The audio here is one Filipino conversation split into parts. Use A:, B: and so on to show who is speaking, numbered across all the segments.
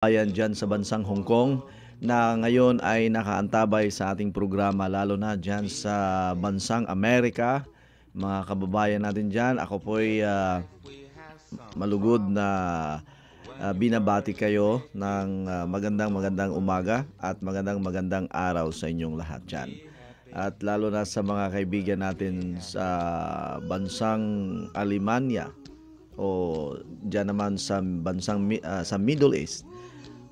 A: Ayan dyan sa bansang Hong Kong na ngayon ay nakaantabay sa ating programa lalo na dyan sa bansang Amerika. Mga kababayan natin dyan, ako po'y malugod na binabati kayo ng magandang umaga at magandang araw sa inyong lahat dyan. At lalo na sa mga kaibigan natin sa bansang Alemania o dyan naman sa bansang sa Middle East.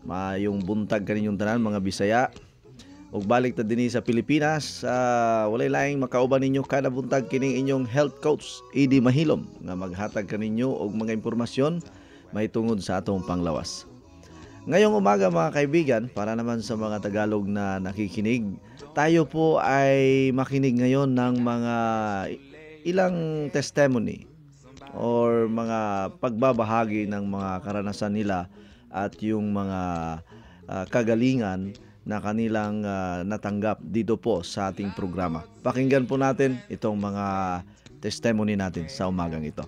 A: Mayong buntag kaninyong tanan mga Bisaya. Ug balik ta dinhi sa Pilipinas, walay laing makauban ninyo kada buntag kining inyong health coach Edi Mahilom nga maghatag kaninyo og mga impormasyon mahitungod sa atong panglawas. Ngayong umaga mga kaibigan, para naman sa mga Tagalog na nakikinig, tayo po ay makinig ngayon ng mga ilang testimony or mga pagbabahagi ng mga karanasan nila at yung mga kagalingan na kanilang natanggap dito po sa ating programa. Pakinggan po natin itong mga testimony natin sa umagang ito.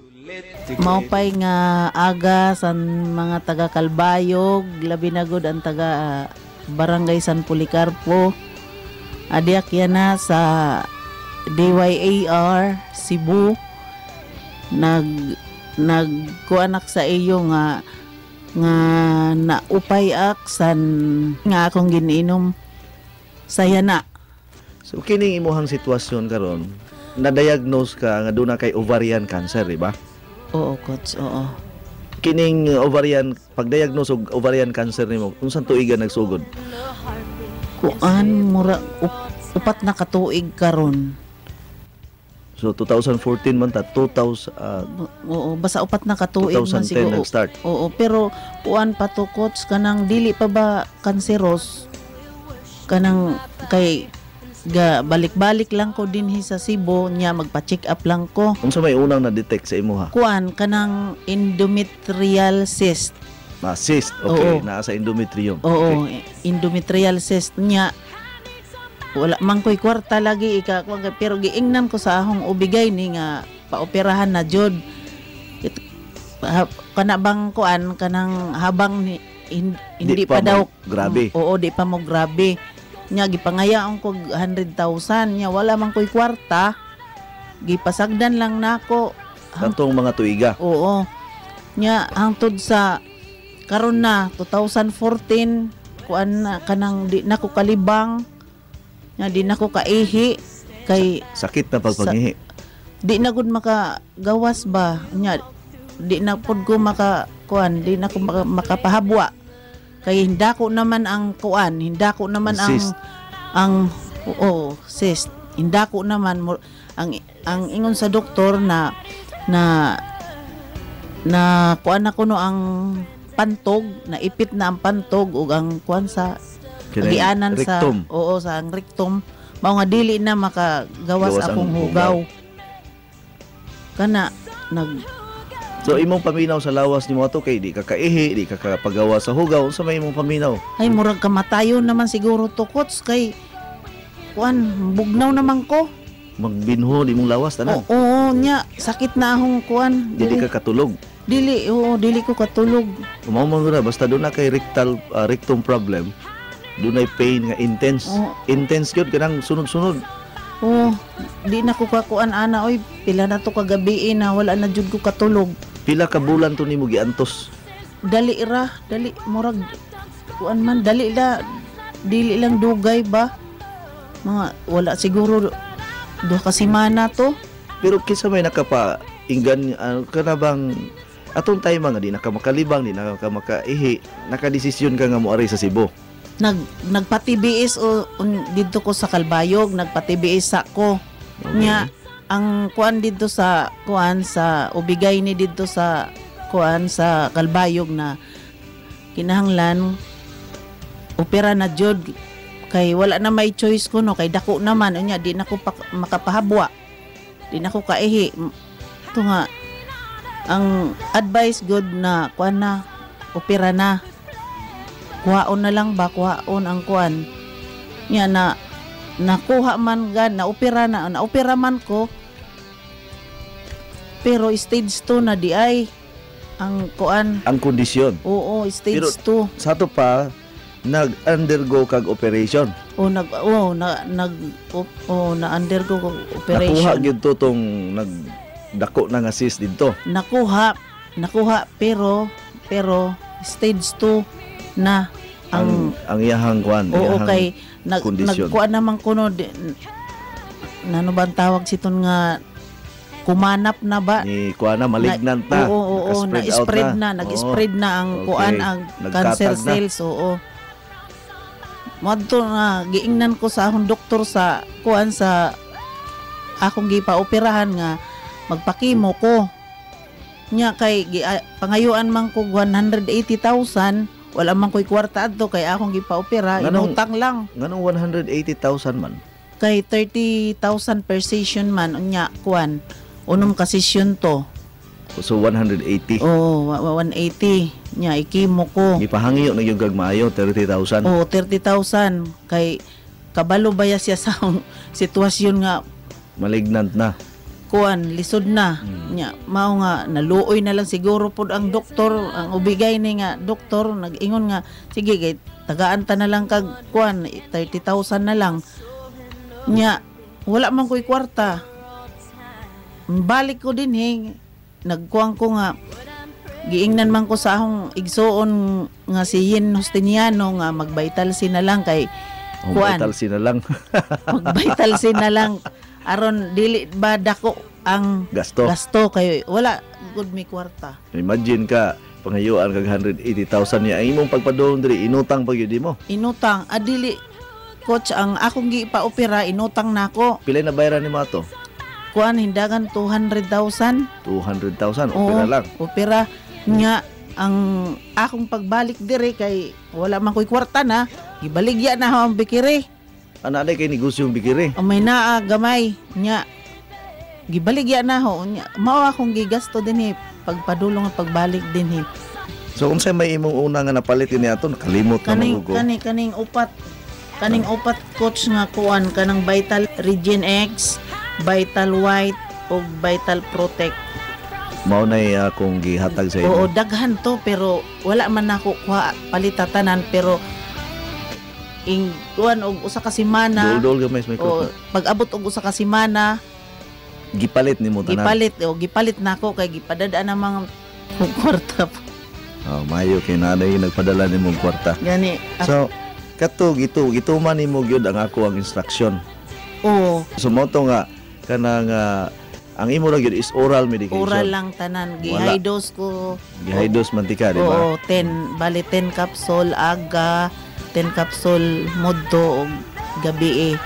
B: Maupay nga aga sa mga taga Kalbayog, labi na gud ang taga Barangay San Policarpo. Adiak yan na sa DYAR Cebu. Nagkuanak sa iyo nga naupay aksan nga akong giniinom saya na.
A: So kining imuhang sitwasyon karon, na-diagnose ka nga doon na kay ovarian cancer, di ba?
B: Oo, coach, oo.
A: Kining ovarian, pag-diagnose og ovarian cancer nimo, unsan tuiga nagsugod?
B: Kuan mura upat na katuig karon.
A: So 2014 man ta, 2000
B: oo, basta upat na katuig man
A: 2010
B: siguro.
A: nag-start.
B: Oo, pero kuan pa to coach kanang dili pa ba kanseros kanang kay balik-balik lang ko dinhi sa Cebu nya magpa-check up lang ko.
A: Unsa may unang na-detect sa imuha?
B: Kuan kanang endometrial cyst.
A: Cyst, okay,
B: Oo.
A: naa sa endometrium.
B: Oo,
A: Okay.
B: endometrial cyst nya. Wala man ko'y kwarta lagi pero giingnan ko sa ahong ubigay ni nga paoperahan na jud. Kana bang kuan kanang habang hindi pa daw
A: grabe.
B: Oo, di pa mo grabe. Nya gipangayaon ko 100,000 nya wala man ko'y kwarta. Gipasagdan lang nako.
A: Katong mga tuiga.
B: Oo. Nya hangtod sa karon na 2014 kuan na kanang di nako kalibang. Nya di nako kaihi kay
A: Sakit na pagpangihi.
B: di na gud makagawas ba nya di na pud ko makakuan di na ko makapahabwa kay hindako naman ang kuan hindako naman
A: Cyst.
B: ang cyst hindako naman ang ingon sa doktor na kuan ako no ang pantog na ipit na ang pantog ug ang kuan sa gianan sa
A: rectum.
B: oo sa ang rectum mao nga dili na makagawas
A: Gawas ang
B: akong hugaw kana
A: So imong paminaw sa lawas nimo ato kay di ka kaihi, di ka kapagawa sa hugaw, unsa may imong paminaw?
B: ay murag kamatayon naman siguro to coach kay kuan bugnaw naman ko
A: Magbinho di mong lawas tanan.
B: oo nya sakit na akong kuan
A: Dili ka katulog.
B: dili ko katulog
A: Mao man gura basta doon na kay rectum problem. Doon ay pain nga intense.
B: Oo.
A: Intense gyud kanang sunod-sunod.
B: di na ko kakuan ana oy pila na to kagabi na wala na jud ko katulog
A: Pila ka bulan to nimo giantos?
B: dali murag kuan man dili lang dugay ba mga wala siguro 2 ka semana to.
A: Pero kinsa may nakapainggan kana bang atong time nga di na ka makalibang, di na ka makaihi, nakadesisyon ka nga moari sa Cebu.
B: Nagpatibiis dito ko sa Kalbayog, nagpatibiis ako.
A: Okay.
B: Nya ang kuan dito sa kuan sa ubigay ni dito sa kuan sa Kalbayog na kinahanglan opera na jud kay wala na may choice ko no kay dako naman unya di na ko makapahabwa. Di na ko kaihi. Ito nga ang advice good na kuan na opera na. Kuhaon na lang ba kuhaon ang kuan. Nya na nakuha man na opera man ko pero stage 2 na di ay ang kuan.
A: ang kondisyon.
B: Oo, stage
A: Pero
B: 2.
A: sa to pa nag-undergo kag operation.
B: Na-undergo ko
A: Nakuha
B: operation.
A: gyud to tong nagdako na nga cyst dito.
B: Nakuha pero stage 2 na
A: Ang iyahang kwan,
B: oo
A: iyahang
B: kay
A: kondisyon.
B: nagkuha naman kuno ano bang tawag siton nga kumanap na ba?
A: ni kuan na malignant na.
B: Oo,
A: Naka-spread out
B: na-spread na, nag-spread na ang
A: Okay.
B: kuan ang
A: Nagkatag
B: cancer
A: na.
B: cells, oo. Madto na giingnan ko sa akong doktor sa kuan sa akong gipa-operahan nga magpakimo ko. Nya kay pangayuan man ko 180,000, wala man ko'y kwarta adto kay akong gipa-opera,
A: Nganong-
B: inutang lang.
A: Nganong 180,000 man?
B: Kay 30,000 per session man unya kuan. Unom ka session to.
A: So 180.
B: Oo, 180. Nya ikimo ko.
A: Gipahangyo na yung gagmayo 30,000.
B: Oo, 30,000 kay kabalo baya siya sa sitwasyon nga
A: Malignant na.
B: kuan lisod na. Nya mao nga naluoy na lang siguro pud ang doktor, ang ubigay ni nga doktor nag-ingon nga sige kay tagaan ta na lang kag kuan 30,000 na lang. Nya wala man ko'y kwarta. Balik ko din nagkuang ko nga giingnan man ko sa akong igsuon nga si Yin Justiniano nga mag-vital sin na lang kay kuan.
A: Vital na lang.
B: Mag-vital sin na lang aron dili ba dako ang
A: Gasto.
B: kay wala good mi kwarta.
A: Imagine ka, pangayuan kag 180,000 niya. Ang imong pagpadulong diri, inutang pa gyud mo.
B: Inutang adili coach ang akong gipa-opera inutang nako.
A: Pilay na bayaran nimo ato?
B: Kuan hindagan 200,000.
A: 200,000
B: Oo,
A: opera lang.
B: Opera nga ang akong pagbalik dire kay wala man ko'y kwarta na, gibaligya na ako ang bikiri.
A: Ana kay negosyong bikiri.
B: Ang may naa gamay nya gibaligya na ako nya mao akong gigasto din pagpadulong at pagbalik din
A: So unsay may imong una nga napalit ni ato nakalimot na
B: kaning
A: magugo.
B: kaning upat coach nga kuan kanang Vital Regen X, Vital White o Vital Protect.
A: Mao nay akong gihatag sa
B: Oo,
A: imo.
B: daghan to pero wala man nako kuha palitatanan pero kuan og usa ka semana
A: Dol gamay sa
B: o
A: microphone.
B: pag-abot og usa ka semana
A: Gipalit nimo tanan.
B: gipalit nako kay gipadadaan na mga kwarta po.
A: Mayo kay nanay nagpadala nimong kwarta.
B: Gani.
A: So kato gituman nimo gyud ang ako ang instruction.
B: Oo,
A: So mo to nga kanang ang imo ra gyud is oral medication.
B: oral lang tanan. Gi-high dose ko.
A: Gihaydos mantika, di ba?
B: Oo, 10 capsule aga, 10 capsule modto og gabi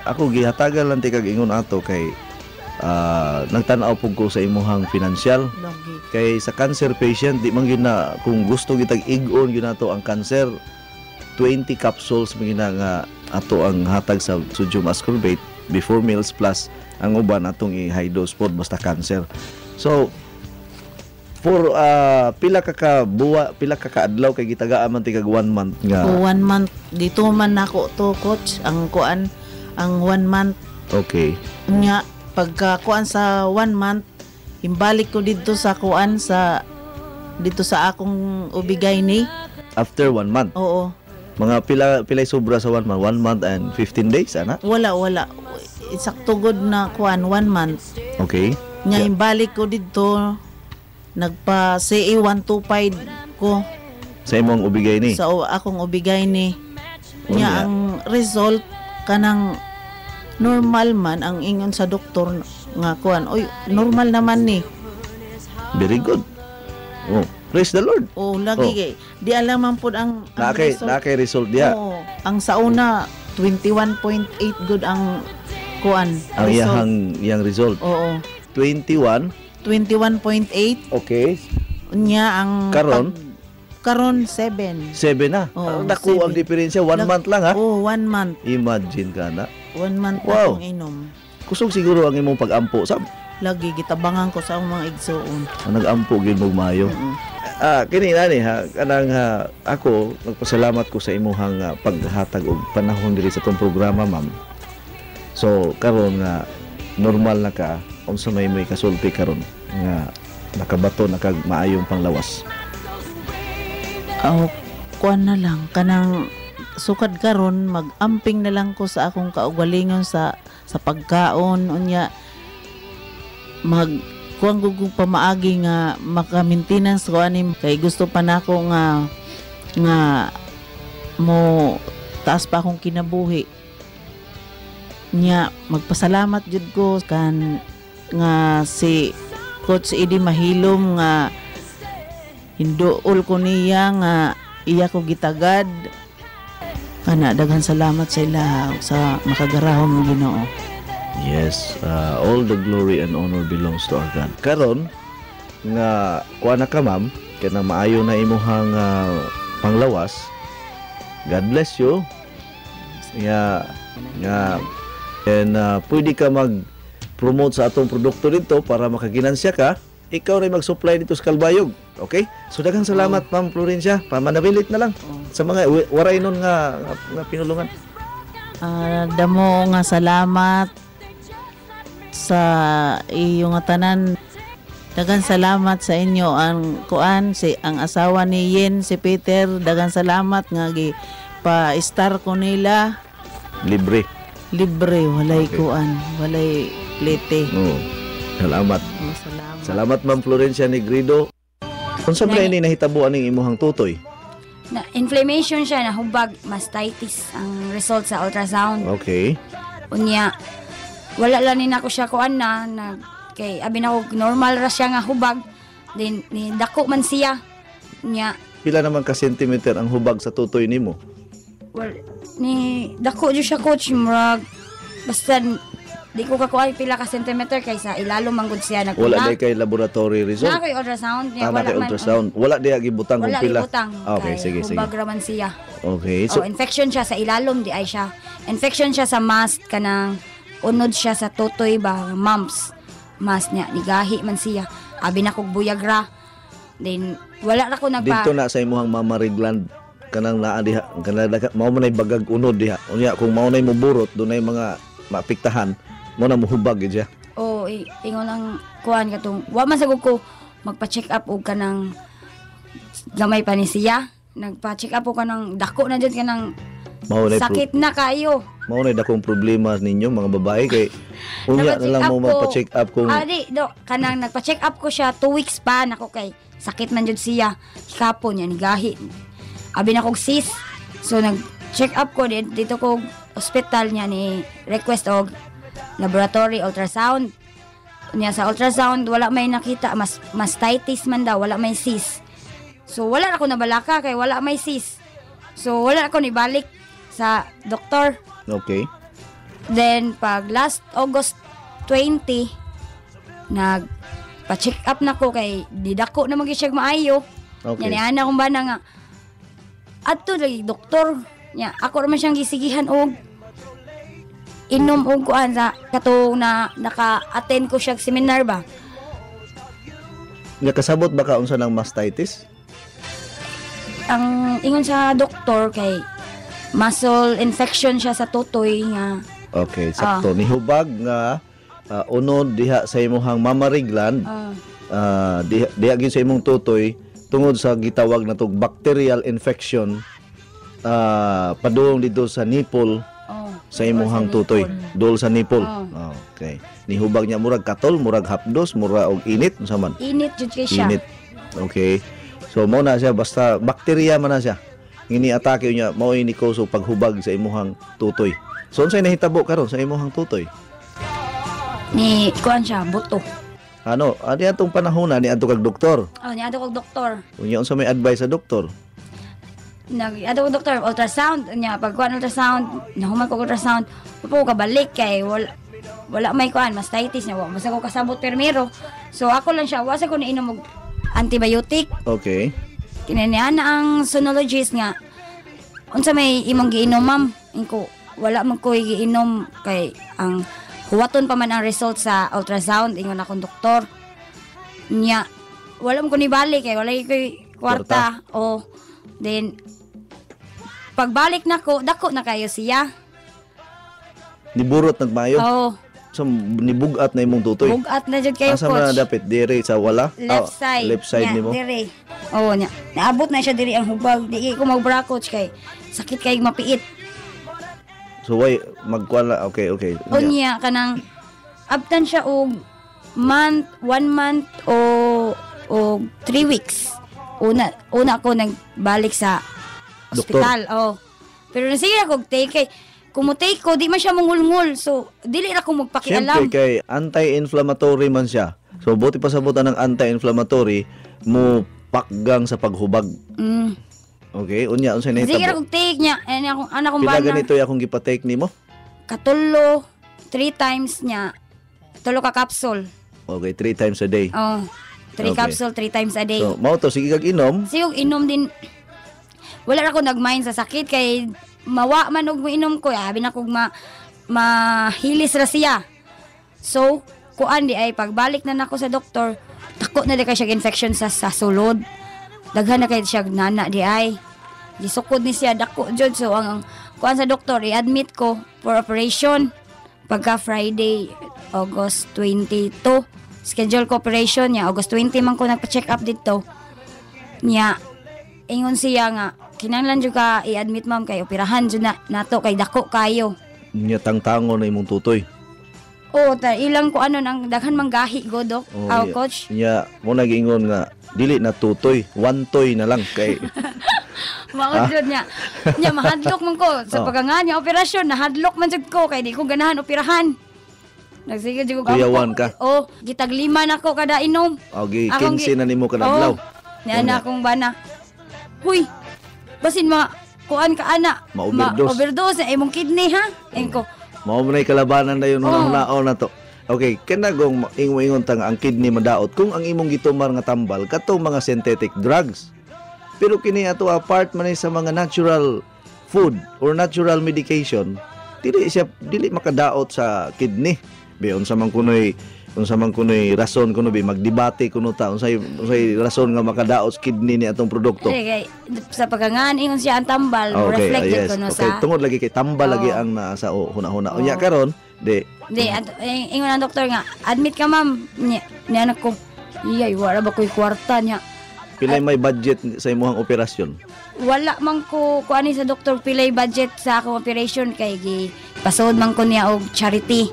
A: Ako gihatagan lang ti kag ingon ato kay nagtan-aw pug ko sa imuhang financial.
B: Lagi.
A: Kay sa cancer patient di man gyud na kung gusto gitag ig-on gyud nato ang cancer 20 capsules magina nga ato ang hatag sa sodium ascorbate before meals plus ang uban atong i-high dose pod basta cancer. So for pila ka kaadlaw kay gitagaan man ti kag 1 month nga.
B: O 1 month dito man nako to coach ang kuan ang 1 month
A: Okay.
B: nya pagka kuan sa 1 month imbalik ko dito sa kuan sa dito sa akong ubigay ni.
A: After 1 month.
B: Oo.
A: Mga pilay sobra sa 1 month, 1 month and 15 days ana.
B: Wala. Isakto good na kuan 1 month.
A: Okay.
B: Nya
A: Yeah.
B: imbalik ko dito nagpa CA 125 ko
A: Sa imong ubigay ni.
B: sa akong ubigay ni.
A: Oh,
B: Nya
A: yeah.
B: ang result kanang normal man ang ingon sa doktor nga kuan. Oy, normal naman ni.
A: Very good. Oh, praise the Lord.
B: Oh, lagi kay di alam man pud ang result.
A: Nakay result dia.
B: Oo. Ang sa una 21.8 good ang kuan.
A: Ang iyang result.
B: Oo.
A: 21.
B: 21.8
A: Okay.
B: nya ang
A: Karon?
B: karon 7.
A: 7 na.
B: Oh,
A: Ang dako ang
B: 7.
A: diferensya 1 month lang ha.
B: Oh, 1 month.
A: Imagine ka na.
B: 1 month
A: Wow.
B: na akong inom.
A: Kusog siguro ang imong pag-ampo sa
B: Lagi gitabangan ko sa akong mga igsuon.
A: nag-ampo gyud mo maayo. Kini nani ha kanang ako nagpasalamat ko sa imuhang paghatag og panahon diri sa tong programa ma'am. So karon nga normal na ka unsa may kasulti karon nga nakabato na kag maayong panglawas?
B: Aw, kuan na lang kanang sukad karon mag-amping na lang ko sa akong kaugalingon sa pagkaon unya mag kuan gugong pamaagi nga maka-maintenance ko ani kay gusto pa nako nga mo taas pa akong kinabuhi nya magpasalamat jud ko kan nga si Coach Eddie Mahilom nga hinduol ko niya nga iya ko gitagad kana daghan salamat sa ila sa makagarahon mo Ginoo.
A: Yes, all the glory and honor belongs to our God. Karon nga kuha na ka ma'am, kaya maayo na imuhang panglawas. God bless you. Nga and pwede ka mag-promote sa atong produkto dito para makaginansya ka. Ikaw rin mag-supply dito sa Kalbayog. Okay? So daghang salamat ma'am Florencia. Pamanabilit na lang sa mga waray nun nga pinulungan.
B: Damo nga salamat sa iyong tanan. Dagan salamat sa inyo ang kuan si ang asawa ni Yen si Peter. Dagan salamat nga gi pa-star ko nila
A: Libre.
B: walay
A: Okay.
B: kuan walay plete.
A: Salamat.
B: Salamat.
A: Salamat ma'am Florencia Negrido. Unsa man ini nahitabo aning imuhang tutoy?
C: Na inflammation siya na hubag mastitis ang result sa ultrasound.
A: Okay.
C: Unya wala lang ni nako siya kuan na kay abi na ko normal ra siya nga hubag then ni dako man siya nya
A: Pila naman ka sentimeter ang hubag sa tutoy nimo?
C: well ni dako jud siya coach murag basta di ko kakuha pila ka centimeter kay sa ilalo man gud siya
A: Wala
C: naguna.
A: day kay laboratory result.
C: Na koy ultrasound niya
A: Tama kay ultrasound. Wala day gibutang kung
C: wala
A: pila.
C: ibutang
A: Okay, sige.
C: hubag ra man siya.
A: Okay.
C: So,
A: So,
C: infection siya sa ilalom di ay siya. Infection siya sa mast kanang unod siya sa tutoy ba mumps. Mast niya nigahi man siya. Abi na kog buyagra. Then wala ra ko
A: dito na sa imuhang mammary gland kanang naa diha mao man ay bagag unod diha. Unya kung mao nay moburot dunay mga maapektahan mo na mohubag gid siya.
C: Oh, ingon ang kuan katong wa man sagud ko magpa-check up og kanang gamay pa ni siya. Nagpa-check up og kanang dako na jud kanang
A: Mao nay
C: sakit na kayo.
A: mao nay dakong problema ninyo mga babae kay unya na lang mo magpa-check up kung
C: Di, kanang nagpa-check up ko siya 2 weeks pa nako kay sakit man jud siya. Hikapon niya nigahi. Abi na kog sis. So nag-check up ko dito ko hospital niya ni request og laboratory ultrasound. Niya sa ultrasound wala may nakita mastitis man daw, wala may cyst. So wala na ako nabalaka kay wala may cyst. So wala ako nibalik sa doktor.
A: okay.
C: Then pag last August 20 nagpa-check up na ko kay didako na magi siya maayo.
A: Okay.
C: Nya ni ana kung ba na nga adto lagi doktor nya ako naman siyang gisigihan og inom og kuan sa katong na naka-attend ko siya seminar ba.
A: Nga kasabot ba ka unsa ng mastitis?
C: Ang ingon sa doktor kay muscle infection siya sa tutoy nga
A: Okay, sakto. Nihubag nga unod diha sa imong mammary gland, diha gyud sa imong tutoy tungod sa gitawag natong bacterial infection padung dito sa nipple sa imong tutoy, dol sa nipple. Okay. Nihubag niya murag katol, murag hapdos, murag og init unsa man?
C: init jud kay siya.
A: Init. Okay. So mao na siya basta bakterya man na siya. Ini-atake niya mao ini cause og paghubag sa imong tutoy. So unsay nahitabo karon sa imong tutoy?
C: Ni kuan siya buto.
A: Ano, ani atong panahon ni adto kag doktor.
C: Ni ato kog doktor.
A: Unya unsa may advice sa doktor?
C: Ato kog doktor ultrasound nya pag kuan ultrasound, nahuman ko ultrasound, pupo ka balik kay wala may kuan mastitis nya wa basta ko kasabot permero. So ako lang siya wasa ko na inom og antibiotic.
A: Okay.
C: Kinanian na ang sonologist nga unsa may imong giinom ma'am inko wala man ko giinom kay ang huwaton pa man ang result sa ultrasound ingon akong doktor nya wala man ko nibalik kay wala ko kwarta o then pagbalik nako dako na kayo siya
A: Niburot nagmayo.
C: oh
A: So nibugat na imong tutoy.
C: Bugat na jud kayo,
A: Asa man
C: coach.
A: dapit dire sa wala?
C: Left side.
A: Left side
C: Nya,
A: nimo.
C: Dire. Oo, nya. Naabot na siya diri ang hubag. Di ko magbra, coach, kay sakit kay mapiit.
A: So why magkwala? Okay. Nya.
C: Unya kanang abtan siya og 1 month o 3 weeks. Una ko nagbalik sa ospital. Oh. Pero nasige ako take kay kumutake ko di man siya mungulngul. So dili ra ko
A: Siyempre
C: magpakialam.
A: kay anti-inflammatory man siya. So buti pa sabutan ng anti-inflammatory mo pakgang sa paghubag.
C: Mm.
A: Okay, unya unsay
C: Sige ra
A: nahitabo?
C: kog take niya. Ani akong anak kong
A: Pila
C: bana.
A: ganito akong gipatake nimo?
C: Katulo 3 times niya. Tulo ka capsule.
A: Okay, 3 times a day.
C: Oh. 3
A: Okay.
C: capsule 3 times a day.
A: So, mao to sige kag inom.
C: Siyog inom din. Wala ra ko nagmain sa sakit kay mawa man og inom ko. Abi na kog mahilis ra siya. So, kuan di ay pagbalik na nako sa doktor, tako na di kay siya infection sa sulod. Daghan na kay siya nana di ay. Gisukod ni siya dako jud. So ang kuan sa doktor i-admit ko for operation pagka Friday, August 22. Schedule ko operation niya. August 20 man ko nagpa-check up dito. Niya, ingon siya nga, kinahanglan jud ka i-admit ma'am kay operahan jud na nato kay dako kayo.
A: Nya tangtango na imong tutoy.
C: Oo, ilang ko ano nang daghan manggahi go dok.
A: Oh,
C: Aw
A: yeah.
C: coach.
A: Nya mo nagingon nga dili na tutoy, one toy na lang kay
C: Maud jud niya. Nya mahadlok man ko sa
A: Oh.
C: pagangan niya operasyon, nahadlok man jud ko kay di ko ganahan operahan. Nagsige jud ko
A: Kuyawan ka?
C: Oh, gitag 5 na ko kada inom.
A: okay,
C: Akong
A: 15 na nimo kada adlaw.
C: Niya na akong bana. Huy. Basin mga kuan ka ana.
A: Ma-overdose.
C: Overdose na imong kidney ha. Engko.
A: Mao man ay kalabanan na yun
C: Oh.
A: hunahon na to. Okay, kanagong ingon tang ang kidney madaot kung ang imong gitumar nga tambal katong mga synthetic drugs. Pero kini ato apart man ay sa mga natural food or natural medication, dili makadaot sa kidney. Be unsa man kunoy rason kuno be magdebate kuno ta unsay rason nga makadaot sa kidney ni atong produkto.
C: Kay sa pagangan ingon siya ang tambal,
A: Okay,
C: reflect
A: yes.
C: ko no
A: Okay,
C: sa.
A: tungod lagi kay tambal lagi
C: Oh.
A: ang nasa huna-huna.
C: Oh.
A: Unya karon, di
C: Di, ingon ang doktor nga, admit ka ma'am. Ni anak ko, iyay, wala ba ko'y kwarta niya.
A: pilay may budget sa imong operasyon.
C: Wala man ko ani sa doktor pilay budget sa akong operation kay pasod man ko niya og charity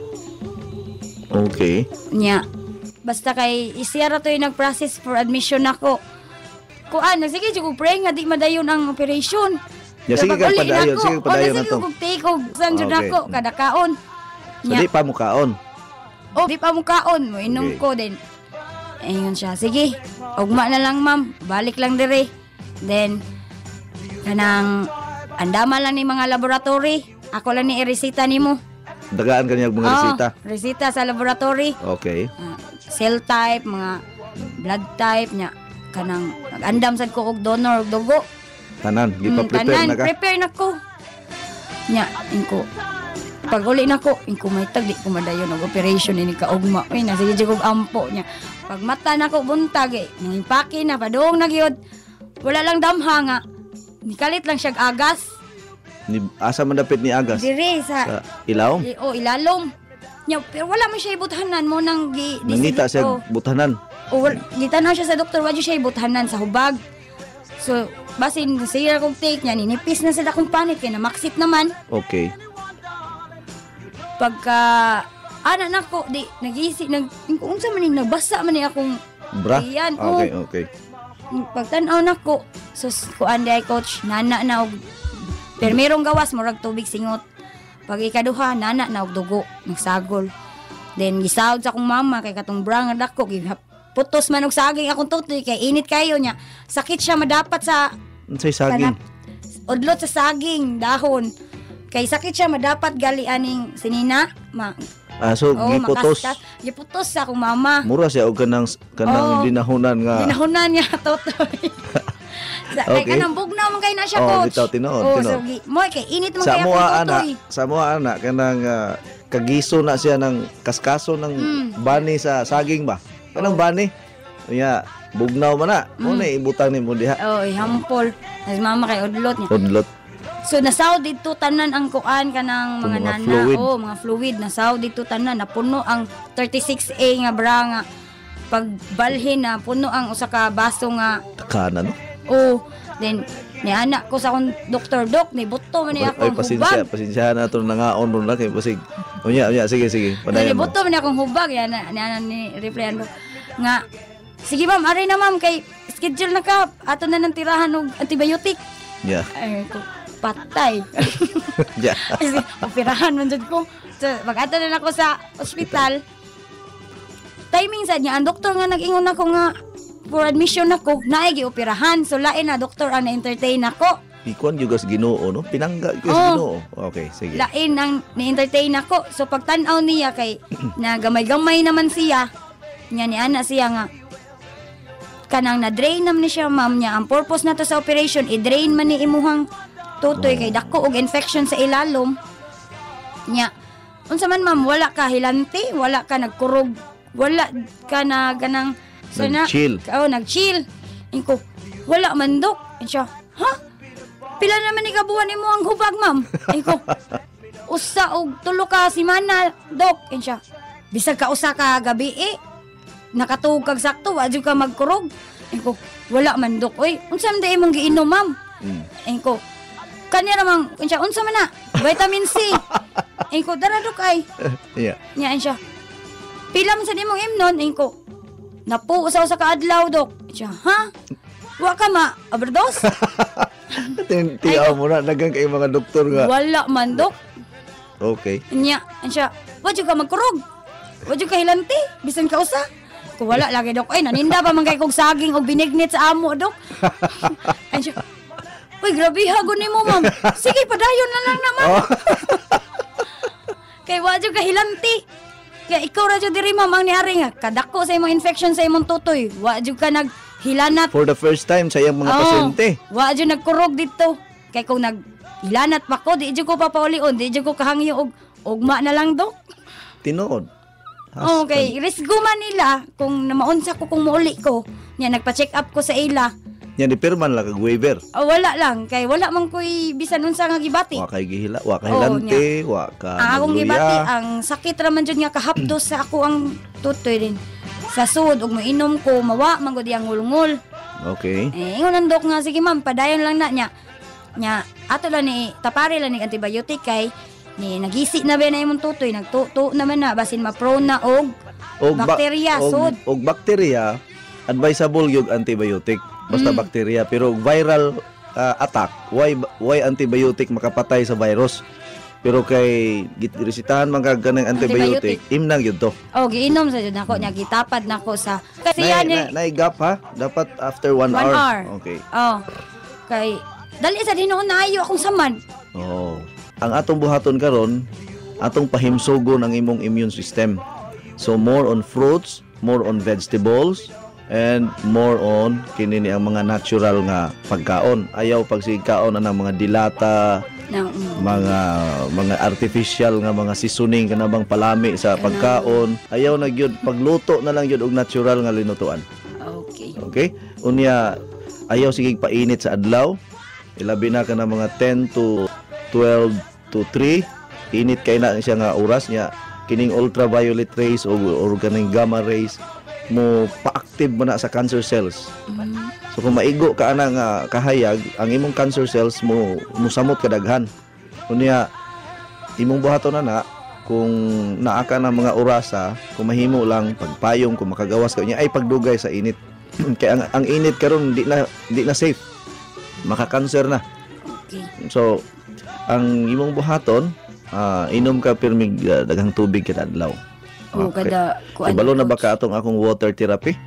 A: Okay.
C: niya. Basta kay isiyara to yung nag-process for admission ako. Kuan, sige jud ko pray nga di madayon ang operation.
A: Ya, sige ka padayon, sige ka padayon na
C: Sige
A: to.
C: ko take og san jud
A: Okay.
C: ako kada kaon.
A: So di pa mo kaon.
C: Oh, di pa mo kaon mo inom
A: Okay.
C: ko din. Ayun siya. Sige, ugma na lang ma'am. Balik lang dire. Then, kanang andama lang ni mga laboratory. Ako lang ni iresita nimo.
A: Dagaan kanyang mga resita.
C: Resita sa laboratory.
A: Okay.
C: Cell type, mga blood type nya. Kanang nag-andam sad ko og donor og dugo.
A: Tanan, gipa-prepare na ka.
C: Prepare na ko. Nya, inko. Pag uli na ko, inko may tag, di ko madayon og operation ini kaugma. Uy, nasige jud kog ampo nya. Pag mata na ko buntag eh, nangimpake na, padung na gyud. Wala lang damha nga. Nikalit lang siya agas.
A: Asa man dapit ni Agas?
C: Dire
A: Sa
C: sa,
A: ilaw?
C: ilalom. Nya, pero wala man siya ibuthanan mo nang
A: Nangita siya
C: oh.
A: butanan.
C: O, gitanaw siya sa doktor, wadyo siya ibuthanan sa hubag. So, basin, siya kong take niya, ninipis na sa dakong panit, kaya namaksit naman.
A: Okay.
C: Pagka, anak na ko, di, nag-iisip, unsa man yung nagbasa man yung akong,
A: Bra?
C: Ayan,
A: Okay,
C: oh.
A: okay.
C: pagtanaw na ko, sus, kuan di ay coach, nana na og, pero merong gawas, murag tubig singot. Pag ikaduha, nana na og dugo, nagsagol. Then, gisahod sa akong mama, kay katong bra nga dako, putos man og saging akong tutoy, kay init kayo niya. Sakit siya madapat sa,
A: Unsay saging?
C: udlot sa saging, dahon. Kay sakit siya madapat gali aning sinina,
A: So giputos.
C: Giputos sa akong mama.
A: Mura siya og kanang
C: Oh.
A: dinahunan nga.
C: Ginahunan niya, totoy. Kay
A: Okay.
C: kanang bugnaw man kay na siya,
A: Oh,
C: coach.
A: bitaw, tinuod,
C: Oh,
A: tinuod.
C: so, mo kay init man
A: Sa
C: kay
A: mo
C: akong
A: ana,
C: tutoy.
A: sa mo ana kanang kagiso na siya ng kaskaso ng bani sa saging ba? Kanang bani. Unya, bugnaw man na. Mo na ibutang nimo diha.
C: Oh, ihampol. As mama kay udlot niya.
A: Udlot.
C: So nasaw dito tanan ang kuan kanang mga
A: Mga
C: nana,
A: fluid.
C: mga fluid nasaw dito tanan napuno ang 36A nga bra nga pagbalhin na puno ang usa ka baso nga
A: Takana, no?
C: then ni anak ko sa akong doktor ni buto man ni
A: Ay,
C: akong
A: pasensya,
C: hubag.
A: pasensya na ito nangaon ron lang. Basig, unya, sige, padayan mo.
C: Buto man ni akong hubag yan ni replyan nga sige ma'am, aray na ma'am kay schedule na ka ato na ng tirahan og antibiotic.
A: Yeah.
C: Ay ko patay.
A: Yeah.
C: Kasi operahan man jud ko. So, pag-ato na ako sa ospital, timing sa niya, ang doktor nga nag-ingon ako nga for admission ako, naay gi-operahan. So, lain na doktor ang na-entertain ako.
A: Ikuan yung gas Ginoo, no? Pinangga yung gas
C: Oo.
A: Ginoo. Okay, sige.
C: Lain ang na-entertain ako. So, pagtanaw niya kay na gamay-gamay naman siya, niya ni ana siya nga, kanang na-drain naman ni siya, ma'am niya. Ang purpose na to sa operation, i-drain man ni imuhang tutoy kay dako og infection sa ilalom. Nya, unsa man ma'am, wala ka hilante, wala ka nagkurog, wala ka na ganang
A: Nag-chill.
C: Nag-chill. Inko, wala man dok. Siya, ha? Pila naman ni kabuhan nimo ang hubag, ma'am? Inko, usa og tulo ka simana, dok. Siya, bisag ka usa ka gabi nakatuog kag sakto, wa jud ka magkurog. Inko, wala man dok. Oy, unsa man day imong giinom, ma'am? Inko, kanya namang, unsa man na? Vitamin C. Inko, dara dok ay.
A: Yeah.
C: Nya siya. Pila man sa nimong imnon, inko. Napu usa ka adlaw dok. Siya, ha? Wa ka ma overdose?
A: Tiyaw mo na, nagang kay mga doktor nga.
C: Wala man dok.
A: Okay.
C: Nya siya, wa jud ka magkurog. Wa jud ka hilanti, bisan ka usa. Kung wala lagi dok, ay naninda pa man kay kog saging og binignit sa amo dok. Ay siya, uy, grabe hagon nimo, ma'am. Sige, padayon na lang naman. Kay wa jud ka hilanti. Kaya ikaw ra jud diri, ma'am, ang niari nga kadako sa imong infection sa imong tutoy. Wa jud ka naghilanat.
A: For the first time sa iyang mga pasyente.
C: Wa jud nagkurog dito. Kay kung naghilanat pa ko, di jud ko papaulion, di jud ko kahangyo og ugma na lang dok.
A: Tinuod.
C: Okay, risgo man nila kung namaunsa ko kung mauli ko. Nya nagpa-check up ko sa ila.
A: Yan, ipirman lang kag waiver.
C: Wala lang kay wala man ko'y bisan unsa nga gibati.
A: Wa kay gihila, wa kay hilante, wa ka
C: Ang akong gibati,
A: nagluya.
C: ang sakit ra man jud nga kahapdos sa ako ang tutoy din. Sa sud ug mainom ko, mawa man gud yang ngulngul.
A: Okay.
C: Ingon ang dok nga sige ma'am, padayon lang na nya. Nya ato lang ni tapari lang ni antibiotic kay ni nagisi na ba na imong tutoy, nagtuto naman na basin ma-prone na og bakterya sud.
A: Og bakterya, advisable yung antibiotic. Basta bakterya, pero viral attack, why antibiotic makapatay sa virus? Pero kay resitahan man kag kanang antibiotic, imnang yun to.
C: Giinom sa jud nako nya gitapad nako sa kasi yan
A: Naigap ha? Dapat after 1 hour. Okay.
C: Kay dali sa dinuon na ayo akong saman.
A: Ang atong buhaton karon, atong pahimsugon ang imong immune system. So more on fruits, more on vegetables, and more on kinini ang mga natural nga pagkaon. Ayaw pagsigkaon na ng mga dilata, mga artificial nga mga seasoning kanabang palami sa pagkaon. Ayaw na gyud, pagluto na lang gyud og natural nga linutuan. Okay? Unya ayaw sigig painit sa adlaw. Ilabi na ka na mga 10 to 12 to 3. Init kay na siya nga oras niya. Kining ultraviolet rays o kaning gamma rays mo pa-active mo na sa cancer cells. So kung maigo ka ana nga kahayag, ang imong cancer cells mo musamot kadaghan. Unya imong buhaton na kung naa ka na mga orasa, kung mahimo lang pagpayong, kung makagawas ka niya ay pagdugay sa init. Kaya ang init karon di na safe. Maka-cancer na. So ang imong buhaton, inom ka pirmig daghang tubig kada adlaw.
C: Kada
A: Ibalo na ba ka atong akong water therapy?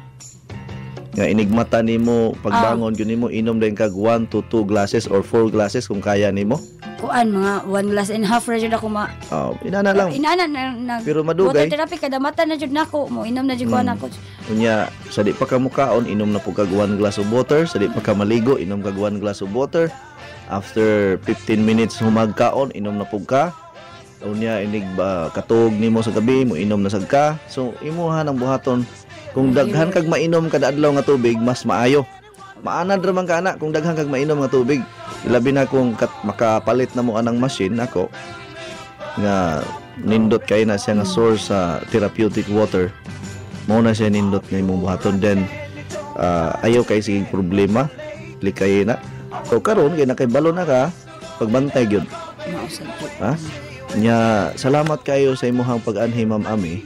A: Nga inigmata nimo pagbangon gyud nimo inom din kag 1 to 2 glasses or 4 glasses kung kaya nimo.
C: Kuan mga 1 glass and half ra jud ako
A: Inana lang.
C: Inana na
A: Pero madugay.
C: water therapy kada mata na jud nako mo inom na jud ko nako.
A: Unya sa di pa ka mukaon inom na pug kag 1 glass of water, sa di pa ka maligo inom kag 1 glass of water. After 15 minutes humagkaon inom na pug ka. Unya inig ba katog nimo sa gabi mo inom na sad ka. So imuha nang buhaton kung daghan kag mainom kada adlaw nga tubig mas maayo. maanad ra man ka ana kung daghang kag mainom nga tubig. Labi na kung makapalit na mo anang machine ako nga nindot kay na siya nga source sa therapeutic water. Mao na siya nindot nga imong buhaton, then ayaw kay sige problema likay na. So karon kay nakibalo na ka pagbantay gyud. Ha? Nya salamat kayo sa imong pag-anhi Ma'am Ami.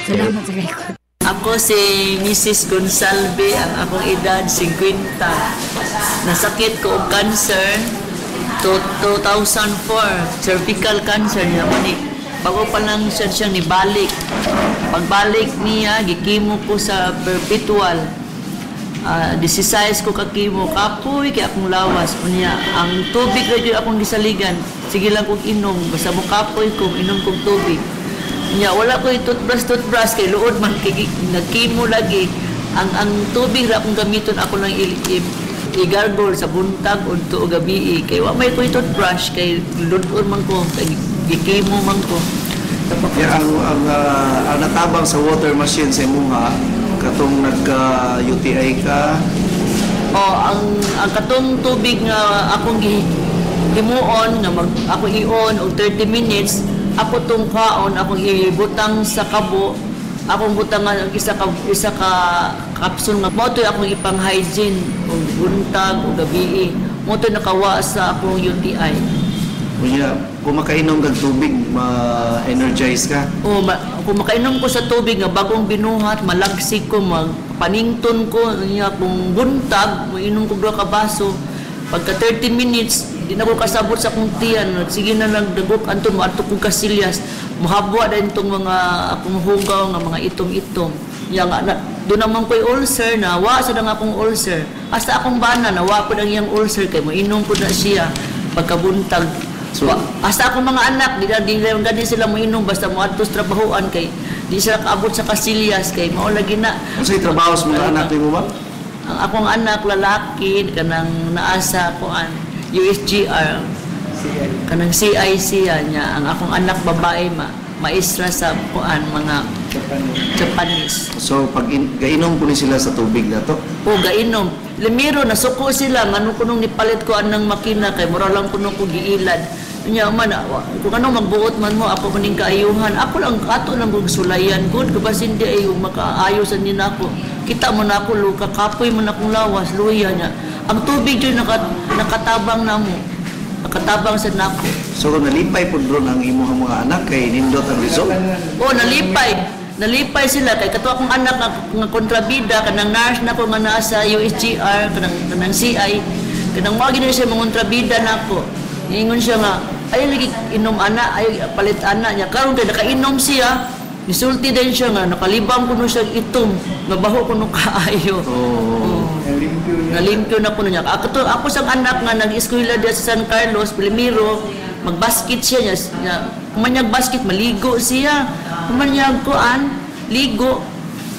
C: Salamat sa record.
D: Ako si Mrs. Gonsalve, ang akong edad 50. Nasakit ko og cancer 2004, cervical cancer naman ni. Bago pa lang siya nibalik. Pagbalik niya, gikimo ko sa perpetual. 16 ko kakimo, kapoy kay akong lawas. Unya, ang tubig ra gyud akong gisaligan. Sige lang kog inom, basta mo kapoy ko, inom kog tubig. Nya wala ko toothbrush kay luod man kay nagkimo lagi. Ang tubig ra akong gamiton ako lang i-gargle sa buntag udto o gabi kay wa may ko toothbrush kay luod man ko kay gikimo man ko.
A: Yeah, ang natabang sa water machine sa imuha katong nagka-UTI ka.
D: Ang katong tubig nga akong himuon nga ako ion og 30 minutes. Ako tong kaon, akong ibutang sa kabo, akong butangan ang isa ka capsule nga mo to akong ipang hygiene og buntag o gabi. Mo to nakawa sa akong UTI.
A: Kunya, kung makainom kag tubig, ma-energize ka.
D: Kung makainom ko sa tubig nga bagong binuhat, malagsik ko, magpanington ko, niya kung buntag, mainom ko 2 ka baso. Pagka 30 minutes, di na ko kasabot sa kong tiyan. Sige na lang dagok anton mo ato kong kasilyas. Muhabwa din itong mga akong hugaw nga mga itom-itom. Doon naman ko'y ulcer na, wa sa nga akong ulcer. Hasta akong bana, nawa ko ng iyang ulcer kay mainom ko na siya pagkabuntag. So, hasta akong mga anak, di sila mainom basta mo atos trabahoan kay di sila kaabot sa kasilyas kay mao lagi na.
A: Kasi trabaho sa mga anak mo ba?
D: Ang akong anak lalaki kanang naasa kuan USGR kanang CIC niya. Ang akong anak babae maestra sa kuan mga Japanese.
A: So pag gainom po ni sila sa tubig na to?
D: Gainom. Limiro nasuko sila ngano kunong nipalit ko anang makina kay mura lang kuno ko giilad. Nya man kung ano magbuot man mo ako maning kaayuhan. Ako lang ato lang kog sulayan good ko basin di ay makaayosan ni nako. Kita mo na ako luka kapoy mo na akong lawas luya niya. Ang tubig jud nakatabang na mo. Nakatabang sa nako.
A: So nalipay pud bro ang imong mga anak kay nindot ang result?
D: Nalipay sila kay kato akong anak nga kontrabida kanang nurse nako nga naa sa USGR kanang CI kanang mo gid siya mga kontrabida nako. Ingon siya nga ay lagi inom ana ay palit ana niya karon kay nakainom siya. Nisulti din siya nga nakalibang kuno siya itom nga baho kuno kaayo. Nalimpyo na kuno niya. Ako sang anak nga nag-eskwela diya sa San Carlos, Primero, magbasket siya niya. Kumanyag basket maligo siya. Kumanyag kuan, ligo.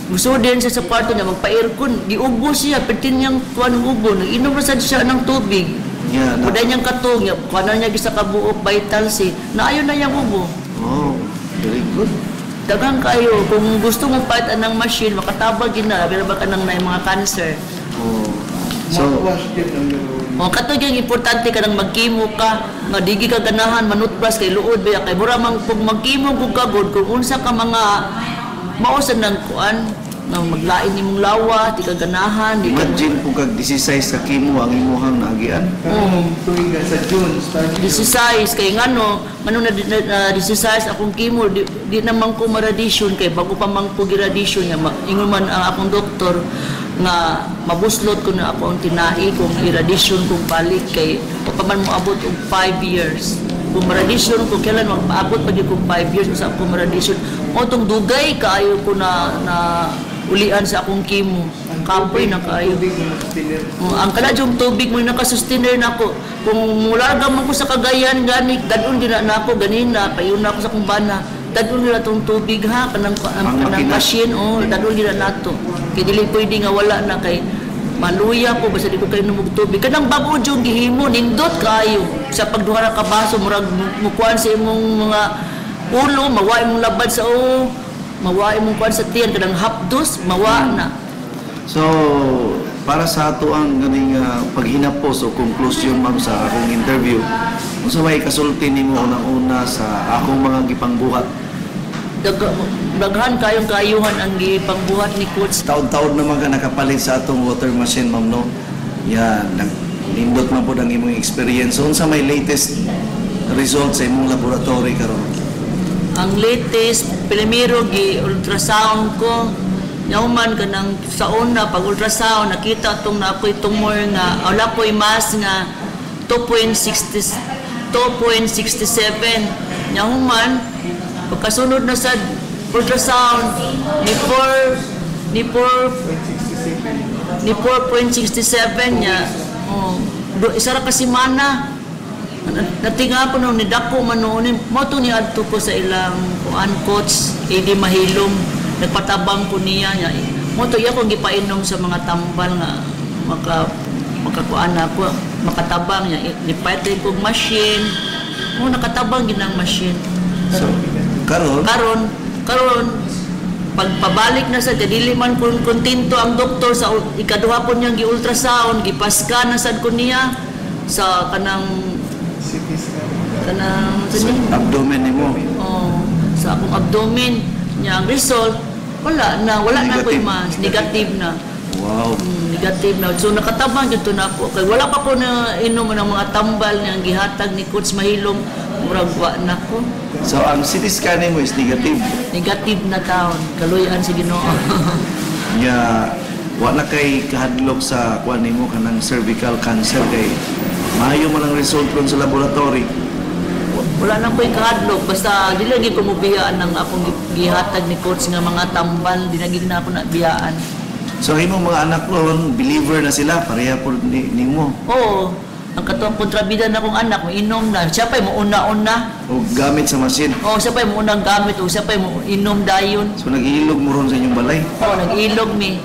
D: Gusto din siya sa kwarto niya magpa-aircon, giubo siya pertin niyang kuan ubo, nag-inom ra sad siya ng tubig. Yeah, kuda niyang katong, kuan niya gisa ka buok vital C. Naayo na yang ubo.
A: Oh, very good.
D: Daghang kayo kung gusto mo pait anang machine makatabag gina pero baka nang nay mga cancer.
A: So
D: katong yung importante ka nang magkimo ka nga digi ka ganahan manutbras kay luod ba kay mura mang pug magkimo kung kagod kung unsa ka mga mausan ng kuan nga maglain nimong lawa di ka ganahan di
A: imagine kung kag 16 ka kimo ang imuhang naagian.
E: Tuig sa June start
D: 16 kay ngano na 16 akong kimo di naman ko ma-radiation kay bago pa man ko gi-radiation niya ingon man ang akong doktor nga mabuslot ko na ako ang tinai kung i-radiation kung balik kay pa man mo abot og 5 years kung ma-radiation ko kailan magpaabot pa gyud kung 5 years sa akong ma-radiation mo tong dugay kaayo ko na ulian sa akong kimo kapoy na kaayo ang kaladyong tubig mo nakasustainer nako kung mularga man ko sa Cagayan gani dadun gina nako ganina payon na ako sa akong bana dadun nila tong tubig ha kanang machine dadun gina nato kay dili pwede nga wala na kay maluya ko basta di ko kayo numog tubig kanang bago yung gihimo nindot kayo sa pagduha ka baso murag mukuan sa imong mga ulo mawa imong labad sa mawa imong kuan sa tiyan kanang hapdos mawa na.
A: So para sa ato ang ganing paghinapos o conclusion ma'am sa akong interview, unsa may kasulti nimo unang-una sa akong mga gipangbuhat?
D: Daghan kayong kaayuhan ang gipangbuhat ni Coach.
A: Taon-taon naman ka nakapalit sa atong water machine ma'am no. Yan, nindot man po ang imong experience. So, unsa may latest result sa imong laboratory karon?
D: Ang latest, primero gi-ultrasound ko. Yaman ka nang sa una, pag ultrasound, nakita itong na ako'y tumor nga, wala ko'y mass nga 2.67. Yaman, pagkasunod na sa ultrasound, ni 4.67 niya. Isa ra ka semana. Natinga ko nung nidako man noon, mo to ni adto ko sa ilang kuan coach, Eddie Mahilom. Nagpatabang ko niya. Mo to iya ko gipainom sa mga tambal nga makakuan ako, makatabang niya. Nipatay kong machine. Mo nakatabang ginang machine.
A: So, karon pagpabalik na sa dili man kun kontento ang doktor sa ikaduha po niyang gi-ultrasound, gipaska na sad ko niya sa kanang abdomen nimo.
D: Oh, sa akong abdomen niya ang result wala na ko'y mas negative na.
A: Wow.
D: Negative na. So nakatabang dito na ako. Kaya wala pa ko na inom ng mga tambal na gihatag ni Coach Mahilom. Murag wa na ko.
A: So ang CT scan nimo is negative.
D: Negative na taon. Kaluyan si Ginoo.
A: Nya wa na kay kahadlok sa kuan nimo kanang cervical cancer kay maayo man ang result kon sa laboratory.
D: Wala na ko'y kahadlok. Basta di lagi ko mubiyaan ng akong gihatag ni Coach nga mga tambal. Di lagi na ako nabiyaan.
A: So imong mga anak ron, believer na sila, pareha po nimo.
D: Oo. Ang katuang kontrabida na akong anak, inom na. Siya pa'y mo una-una.
A: O gamit sa machine.
D: Oo, siya pa'y mo unang gamit. O siya pa'y mo inom dayon.
A: So nag-iilog mo ron sa inyong balay.
D: Oo, nag-ilog mi.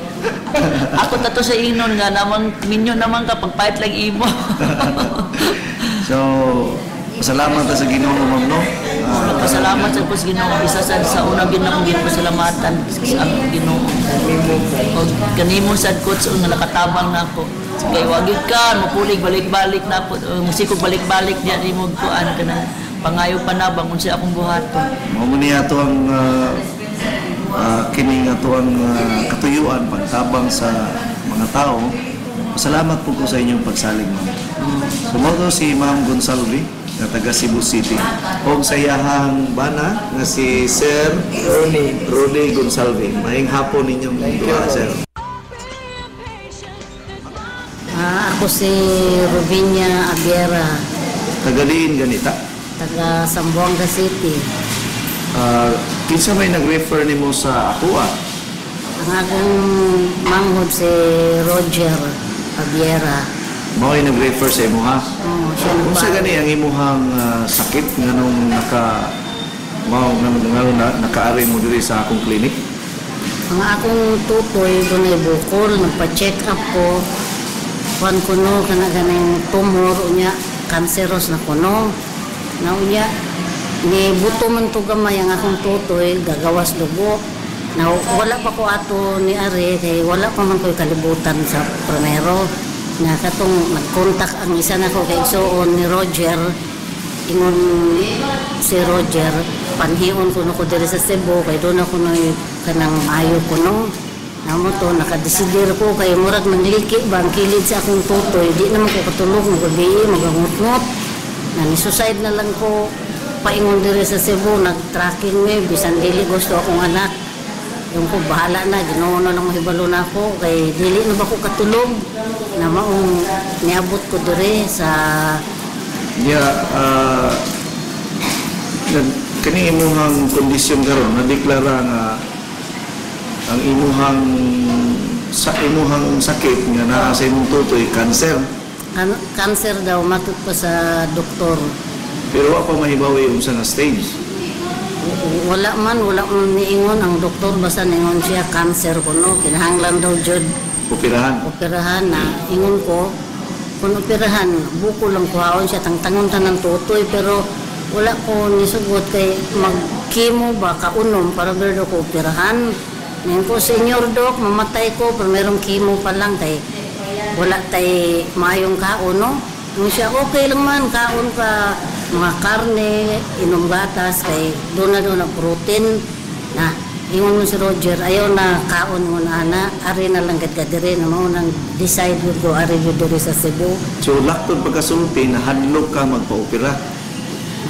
D: Ako tato sa inon nga namang minyo naman ka pagpahit lang imo.
A: So salamat sa Ginoo ma'am no.
D: Nagpasalamat sa Diyos Ginoo. Isa sa unang Ginoo ginpasalamatan sa Ginoo. O kanimo sad Coach nga nakatabang nako. Kay wagid ka mapulig balik-balik na po. Musikog balik-balik diya mo kuan kana pangayo pa na bangon siya akong buhaton.
A: Mao ni ato ang kining ato ang katuyuan pagtabang sa mga tao. Salamat po ko sa inyong pagsalig ma'am. Sumoto si Ma'am Gonsalve na taga Cebu City. O sa iyahang bana na si Sir Ronnie Gonsalve. Maayong hapon ninyong duha, Sir.
F: Ako si Rubinia Abiera,
A: Tagaliin ganita.
F: taga Zamboanga City.
A: Kinsa may nag-refer nimo sa ako
F: Ang akong manghod si Roger Abiera.
A: Mao ay nag-refer sa imo ha.
F: Siya
A: Kung sa gani ang imuhang sakit nganong nakaari mo diri sa akong clinic.
F: Ang akong tutoy doon ay bukol, nagpa-check up ko. Kuan kuno kana ganing tumor unya kanseros na kuno. Na unya ni buto man to gamay ang akong tutoy gagawas dugo. Na wala pa ko ato ni Are kay wala pa man ko'y kalibutan sa primero. Na katong nag-contact ang isa na ko kay igsoon ni Roger. Ingon si Roger, panhion ko na ko diri sa Cebu kay doon ako na kanang mayo ko no. Namo to nakadesidir ko kay murag mangliki ba ang kilid sa akong tutoy, di naman ko katulog magabi magangot-ngot. Na ni-suicide na lang ko paingon diri sa Cebu, nag-tracking me bisan dili gusto akong anak. Yung ko bahala na, Ginoo na lang mahibalo na ako kay dili na ba ko katulog na maong niabot ko diri sa
A: Kani imuhang kondisyon karon nadeklara nga ang imuhang sakit nga naa sa imong tutoy cancer.
F: cancer daw matut pa sa doktor.
A: Pero wa pa mahibawi unsa nga stage.
F: Wala man niingon ang doktor basta ningon siya cancer kuno kinahanglan daw jud operahan na ingon ko kung operahan buko lang kuhaon siya tangtangon tanan tutoy pero wala ko nisugot kay mag-chemo ba kaunom para berdo ko operahan. Ngayon ko, senior doc, mamatay ko pero merong chemo pa lang kay wala tay maayong kaon, no? Nung siya, okay lang man, kaon ka, mga karne, inom gatas, kay doon na protein. Na, ingon mo si Roger, ayaw na kaon mo na ana, ari na lang gadgadiri, na mo nang decide ko, ari yun diri sa Cebu.
A: So laktod pagkasulti, nahadlok ka magpa-opera.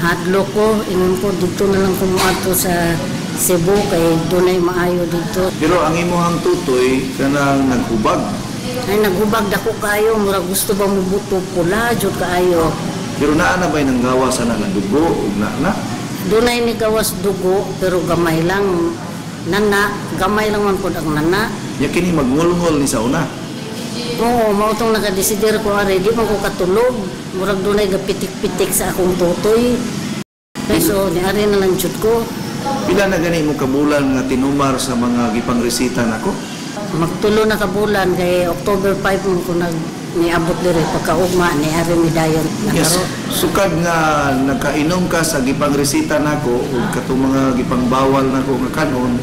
F: Hadlo ko, ingon ko, dito na lang kumuato sa Cebu, kay doon ay maayo dito.
A: Pero ang imuhang tutoy, kanang naghubag.
F: Ay, naghubag dako kayo, mura gusto ba mo buto pula, jud kaayo.
A: Pero naa na ba'y nanggawa sa dugo o na?
F: Doon ay nigawas dugo, pero gamay lang. Nana, gamay lang man po ang nana.
A: Ya kini magngol-ngol ni sa una.
F: Oo, mautong nakadesider ko, ari, di man ko katulog. Murag doon ay gapitik-pitik sa akong tutoy. So, ari na lang jud ko.
A: Pila na gani mo kabulan nga tinumar sa mga gipangresita nako?
F: Magtulo na kabulan, kay October 5 mo ko niabot diri pagkaugma ni ari mi dayon.
A: Yes. Sukad nga nakainom ka sa gipangresita nako ug katong mga gipangbawal nako nga kanon.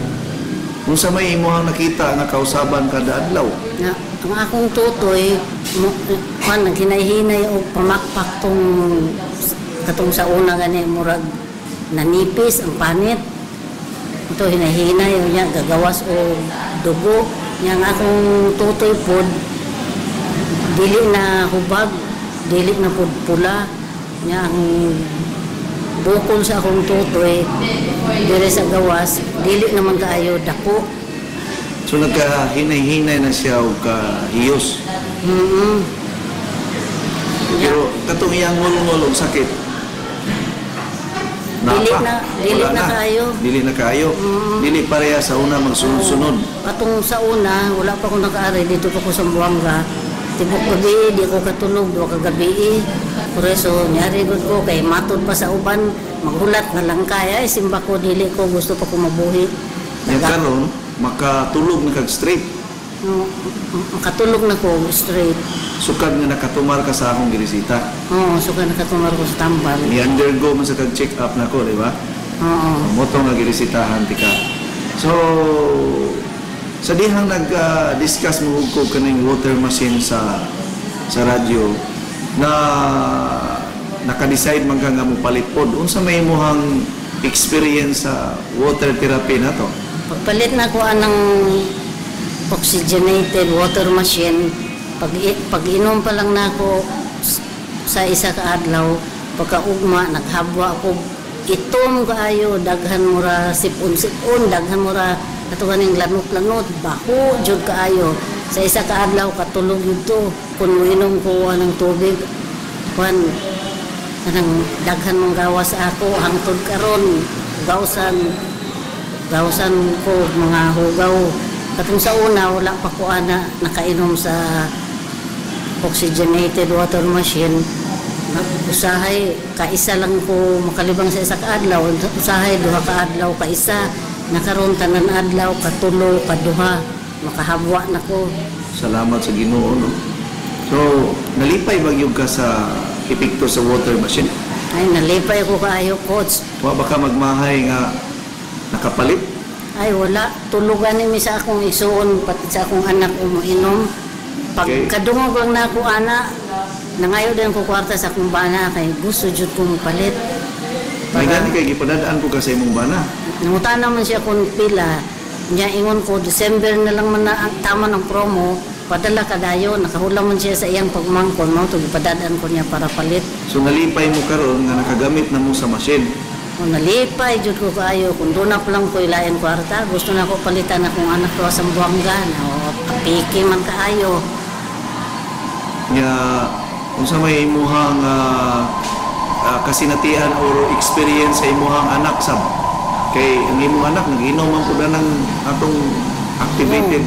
A: Unsa may imong nakita nga kausaban kada adlaw?
F: Na, ang akong tutoy, kan naghinay-hinay og pamakpak tong katong sa una gani murag nanipis ang panit. Ito hinay-hinay o niya gagawas o dugo. Yang akong tutoy pod dili na hubag, dili na pod pula. Yang bukol sa akong tutoy dire sa gawas, dili naman kaayo dako.
A: So nagkahinay-hinay na siya og kahiyos. Pero katong iyang ngol-ngol og sakit.
F: Dili na kaayo.
A: Dili na kaayo. Dili pareha sa una magsunod-sunod.
F: Katong sa una, wala pa akong nakaari dito pa ko sa Buanga. Tibok gabi, di ko katulog, do ka gabi. Por eso, nyari gud ko kay matod pa sa uban, maghulat na lang kaya, simba ko dili ko gusto pa ko mabuhi.
A: Yang karon makatulog na kag straight.
F: Makatulog na ko straight.
A: Sukad nga nakatumar ka sa akong girisita.
F: Oo, suka nakatumar ko sa tambal.
A: Ni-undergo man sa kag-check up nako, di ba?
F: Oo.
A: Motong nga girisitahan ti ka. So, sa dihang nag-discuss mo ko kaning water machine sa radyo na naka-decide man ka nga mo palipod. Unsa may imong experience sa water therapy na to?
F: Pagpalit na ko anang oxygenated water machine, pag-inom pa lang na ako sa isa ka adlaw, pagkaugma naghabwa ako itom kaayo, daghan mura sipon-sipon, daghan mura katuganing lanot-lanot, baho jud kaayo. Sa isa ka adlaw katulog ito kun moinom ko anang tubig kuan anang daghan mong gawas ako hangtod karon gawsan ko mga hugaw. Katong sa una, wala pa ko ana nakainom sa oxygenated water machine. Usahay, kaisa lang ko makalibang sa isa ka adlaw. Usahay, duha ka adlaw, kaisa. Nakaroon tanan adlaw, katulo, kaduha. Makahabwa na ko.
A: Salamat sa Ginoo, no? So, nalipay bagyog ka sa epekto sa water machine?
F: Ay, nalipay ko kaayo, coach.
A: Wa ba ka magmahay nga nakapalit?
F: Ay, wala. Tulugan ni sa akong isuon, pati sa akong anak umuinom. Pag kadungog lang na ako, ana, nangayo din ko kwarta sa akong bana, kay gusto jud kong palit.
A: May gani kay gipadadaan ko ka sa imong bana.
F: Nangutan naman siya kung pila. Niya ingon ko, December na lang man na ang tama ng promo, padala kadayo, nakahula man siya sa iyang pagmangkon, no? Ito, gipadadaan ko niya para palit.
A: So nalipay mo karon nga nakagamit na mo sa machine.
F: Kung nalipay, jud ko kaayo, kung doon na lang ko ilayan kwarta, gusto na ko palitan akong anak ko sa Buanga, na apiki man kaayo.
A: Nga, kung sa may imuhang kasinatian or experience sa imuhang anak sab. Kay ang imong anak, nag-inom man po na ng atong activated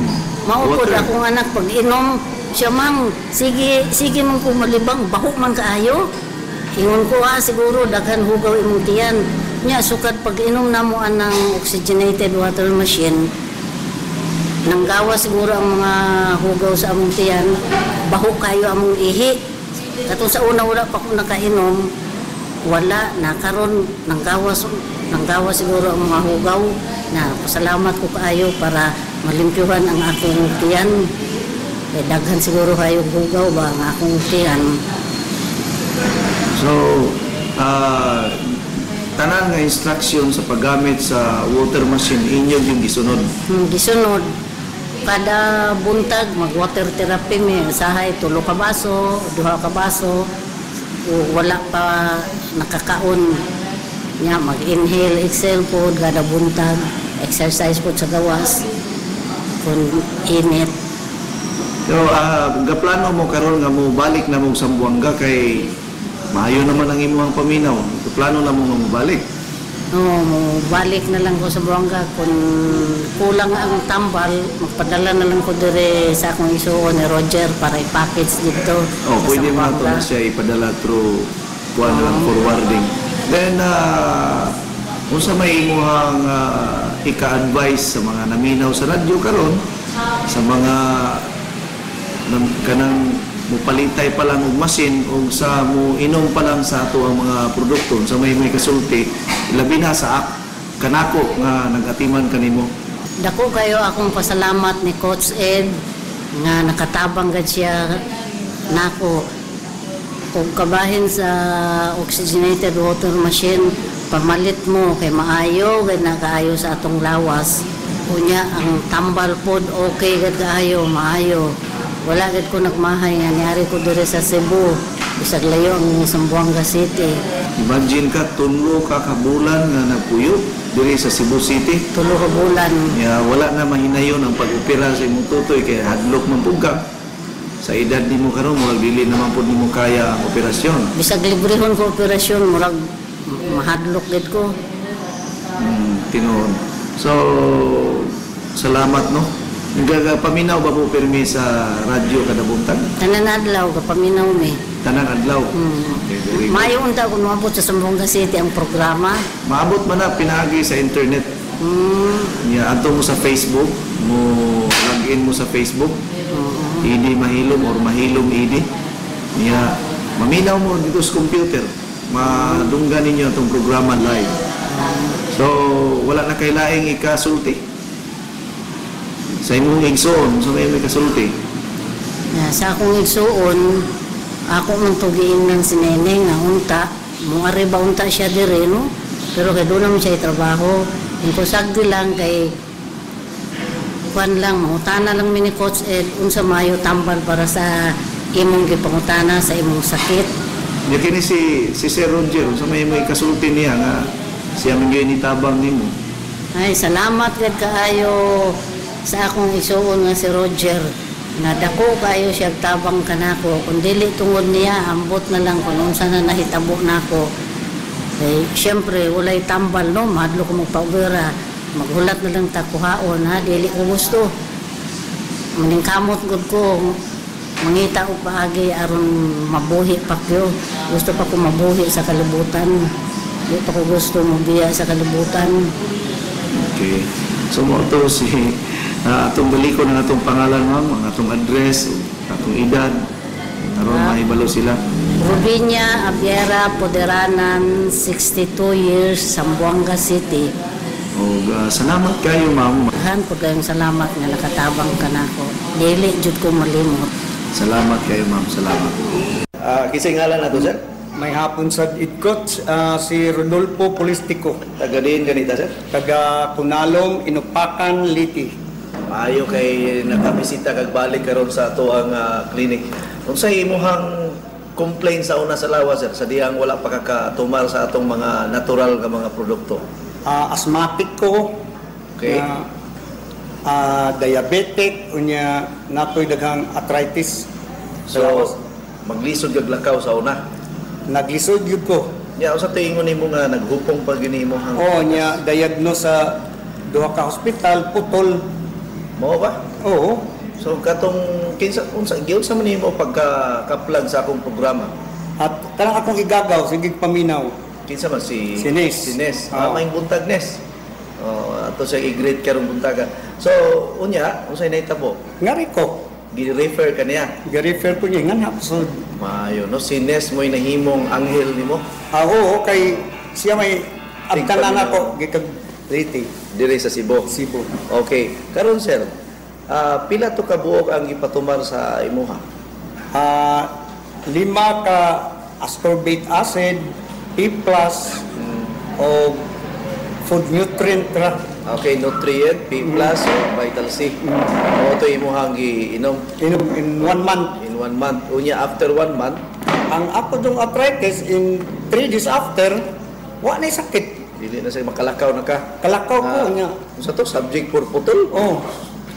F: Maupod
A: water.
F: akong anak, pag inom, siya mang, sige man ko malibang, baho man kaayo. Ingon ko siguro daghan hugaw imong tiyan. Nya sukat pag inom namo anang oxygenated water machine. Nanggawa siguro ang mga hugaw sa among tiyan, baho kayo among ihi. Katong sa una wala pa ko nakainom, wala na karon nanggawa siguro ang mga hugaw na pasalamat ko kaayo para malimpyuhan ang akong tiyan. daghan siguro kayo bugaw ba nga akong tiyan.
A: So, tanan nga instruction sa paggamit sa water machine inyo yung gisunod.
F: Gisunod, kada buntag mag-water therapy mi, sahay 3 ka baso, 2 ka baso, o wala pa nakakaon nya mag-inhale, exhale po kada buntag, exercise po sa gawas kung init.
A: So, gaplano mo karon nga mo balik na mo sa Buanga kay maayo naman ang imong paminaw. Plano na mo balik.
F: Balik na lang ko sa Buanga kung kulang ang tambal, magpadala na lang ko dire sa akong isuo ni Roger para i-package dito.
A: Pwede mo ito na siya ipadala through forwarding. Then, kung sa may imuhang ika-advise sa mga naminaw sa radyo karon, sa mga kanang mupalitay pa lang og masin o sa mo inom pa lang sa ato ang mga produkto sa may kasulti, labi na sa kanako nga nagatiman kanimo.
F: Dako kayo akong pasalamat ni Coach Ed nga nakatabang gad siya nako kung kabahin sa oxygenated water machine, pamalit mo kay maayo gad nakaayo sa atong lawas. Unya ang tambal pod okay gad kaayo, maayo. Wala gad ko nagmahay nga niari ko dire sa Cebu, bisag layo ang Zamboanga City.
A: Imagine ka, 3 ka bulan nga nagpuyo dire sa Cebu City.
F: 3 ka bulan.
A: Wala na mahinayon ang pag-opera sa imong tutoy kay hadlok man pugka. Sa edad nimo karon murag dili naman pud nimo kaya ang operasyon.
F: Bisag librehon ko operasyon murag mahadlok gid ko.
A: Tinuod. So, salamat no. Nagapaminaw ba po pirmi sa radyo kada buntag?
F: Tanan adlaw kapaminaw mi.
A: Tanang adlaw. Okay, very good.
F: Mayo unta kun maabot sa Zamboanga City ang programa.
A: Maabot man na pinaagi sa internet. Adto mo sa Facebook, mo login mo sa Facebook. Idi mahilom or mahilom idi. Maminaw mo dito sa computer. Madunggan ninyo itong programa live. So, wala na kay laing ikasulti. Sa imong igsoon, sa may kasulti.
F: Sa akong igsoon, ako man tugiin ng sineneng nga unta, muari ba unta siya dire no? Pero kay doon naman siya trabaho. Ito sagdi lang kay kuan lang, mangutana lang mini Coach Ed, unsa mayo tambal para sa imong gipangutana sa imong sakit.
A: Kini si Sir Roger, sa may kasulti niya nga siya man gyud nitabang nimo.
F: Ay, salamat gid kaayo sa akong isuon nga si Roger. Nadako kayo siya tabang kanako. Kung dili tungod niya, ambot na lang kung unsa na nahitabo nako. Eh, siyempre, walay tambal, no? Madlo ko magpa-ubera. Maghulat na lang takuhaon, ha? Dili ko gusto. Maningkamot gud ko. Mangita ko paagi aron mabuhi pa kyo. Gusto pa ko mabuhi sa kalibutan. Dito ko gusto mabiya sa kalibutan.
A: Okay. So, mo to si atong baliko na atong pangalan, ma'am, ang atong address, atong edad, aron mahibalo sila.
F: Rubinia Abiera Poderanan, 62 years, Zamboanga City.
A: Salamat kayo, ma'am.
F: Han po kayong salamat nga nakatabang ka na ako. Dili jud ko malimot.
A: Salamat kayo, ma'am. Salamat. Kisay ngalan na to, sir?
E: May hapon sa Idkot, si Rodolfo Polistico,
A: Taga din ganita, sir?
E: taga Kunalong, Inupakan, Liti.
A: Maayo kay nakabisita kag balik karon sa ato ang clinic. Unsay imong complaint sa una sa lawas, sir? Sa diyang wala pa kakatumar sa atong mga natural nga mga produkto.
E: Asthmatic ko,
A: Okay.
E: diabetic, unya natoy daghang arthritis.
A: So, maglisod kag lakaw sa una.
E: Naglisod yun ko.
A: Ya, usa tingon nimo nga naghupong pag ginimo hang.
E: Nya diagnose sa duha ka hospital, putol.
A: Mao ba?
E: Oo.
A: So katong kinsa unsa gyud sa man nimo pagka-plug sa akong programa?
E: At kanang akong igagaw, sige paminaw.
A: Kinsa man si
E: Nes.
A: Si Nes.
E: Oo.
A: May buntag Nes. Ato siya i-greet karong buntaga. So unya, unsay nahitabo?
E: Ngari ko,
A: Gi-refer ka niya.
E: ga-refer ko niya, nga hapsod.
A: Maayo, no? Si Nes mo'y nahimong anghel nimo.
E: Oo, kay siya may abtanan ako, gikag rating,
A: Dire sa Cebu.
E: Cebu.
A: Okay. Karon sir, Pila to ka buok ang ipatuman sa imuha?
E: 5 ka ascorbate acid, P+, o food nutrient ra.
A: Okay, nutrient, P+, o Vital C. O ito imuhang giinom
E: In 1 month.
A: in 1 month. Unya after 1 month,
E: Ang ako dong arthritis, in 3 days after, wa na sakit.
A: dili na siya makalakaw na ka.
E: Kalakaw ko niya.
A: Sa to, subject for putol.
E: Oh,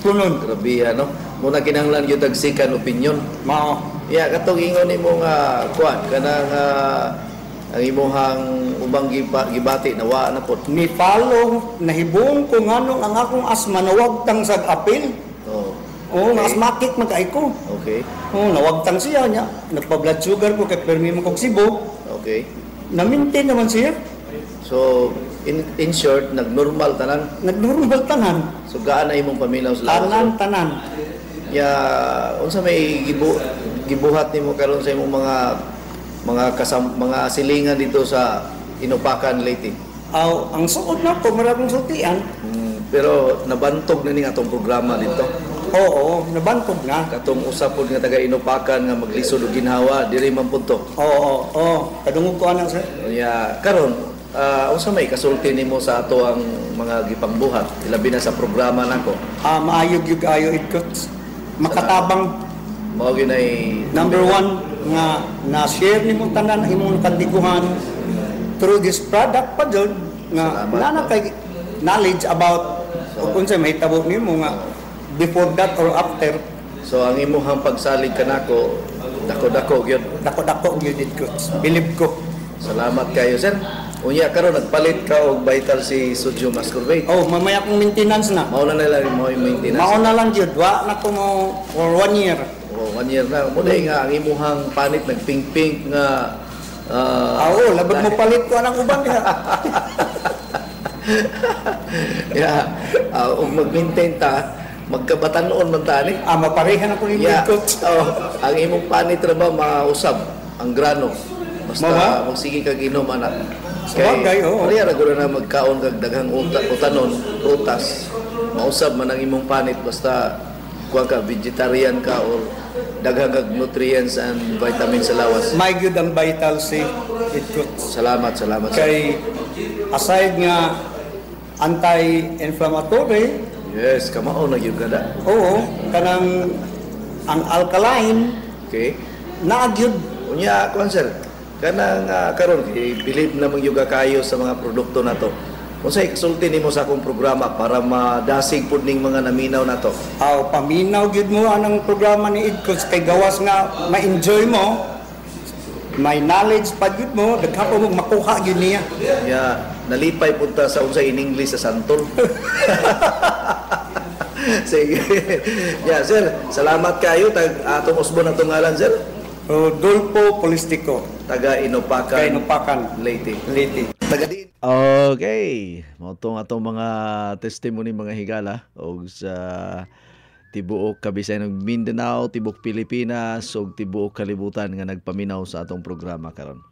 E: tunon.
A: Grabe, ano? Muna kinahanglan yung tagsikan opinion.
E: Mao.
A: Katong ingon ni mo nga, kuan, kanang ang imuhang ubang gibati na wa na po.
E: Ni Palo, nahibong ko nganong ang akong asma nawagtang sa apil.
A: Oh,
E: Oh, okay. Asthmatic man kay ko.
A: okay.
E: Oh, nawagtang siya niya. Nagpa-blood sugar ko kay permi mo kog sibo.
A: Okay.
E: Na-maintain naman siya.
A: So, in short, nag-normal tanan.
E: Nagnormal tanan.
A: So, gaan na imong paminaw sa lawas.
E: Tanan.
A: Unsa may gibuhat nimo karon sa imong mga silingan dito sa Inupakan, Leyte.
E: Ang suod na ko, maraming sultian.
A: Pero nabantog na ning atong programa dito.
E: Oo, nabantog na.
A: Katong usap pod nga taga Inupakan nga maglisod og ginhawa diri man punto.
E: Oo. Kadungog ko anak sir.
A: Karon unsa may kasulti nimo sa ato ang mga gipangbuhat ilabi na sa programa nako.
E: Maayog yung ayo itkot. Makatabang.
A: Mao ginay
E: Number 1 nga na-share ni mong tanan imong kandiguhan through this product pa jud nga
A: Salamat,
E: nana
A: no?
E: kay knowledge about kung sa mahitabo nimo nga before that or after
A: So ang imuhang pagsalig kanako dako-dako gyud.
E: dako gyud ko. Believe ko.
A: Salamat kayo sir. Unya karon nagpalit ka og Vital C sodium ascorbate.
E: Oh, mamaya kong maintenance na.
A: Mao na lang mo yung maintenance.
E: Mao na lang jud wa na ko mo for 1 year.
A: 1 year na. Muna nga ang imuhang panit nagpink-pink nga
E: Oo, labag mo palit ko anang uban niya.
A: Kung mag-maintain ta, magkabatanon man ta ni.
E: Maparehan ako ni coach.
A: Ang imong panit ra ba mausab ang grano. Basta
E: Mama?
A: magsige kag inom anak.
E: Sabagay, oo.
A: Pareha ra gud na magkaon kag daghang utanon, prutas. Mausab man ang imong panit basta kuha ka vegetarian ka or daghang kag nutrients and vitamins sa lawas.
E: My good ang Vital C.
A: Salamat.
E: Kay aside nga anti-inflammatory,
A: Yes, kamao na gyud kada.
E: oo, kanang ang alkaline
A: Okay?
E: naagyud.
A: Unya, kuan sir, kanang karon believe na mangyuga kayo sa mga produkto nato. Unsay kasulti nimo sa akong programa para madasig pud ning mga naminaw nato?
E: Paminaw gyud mo anang programa ni Idcoach kay gawas nga ma-enjoy mo. May knowledge pa gyud mo, daghan pa mo makuha gyud niya.
A: Nalipay punta sa unsay in English sa santol. Sige. Sir, salamat kayo tag atong usbon atong ngalan sir.
E: Rodolfo Polistico,
A: Taga Inupakan,
E: Leyte.
A: Taga di. Okay, mo tong atong mga testimony mga higala og sa tibuok Kabisayan ug Mindanao, tibuok Pilipinas ug tibuok kalibutan nga nagpaminaw sa atong programa karon.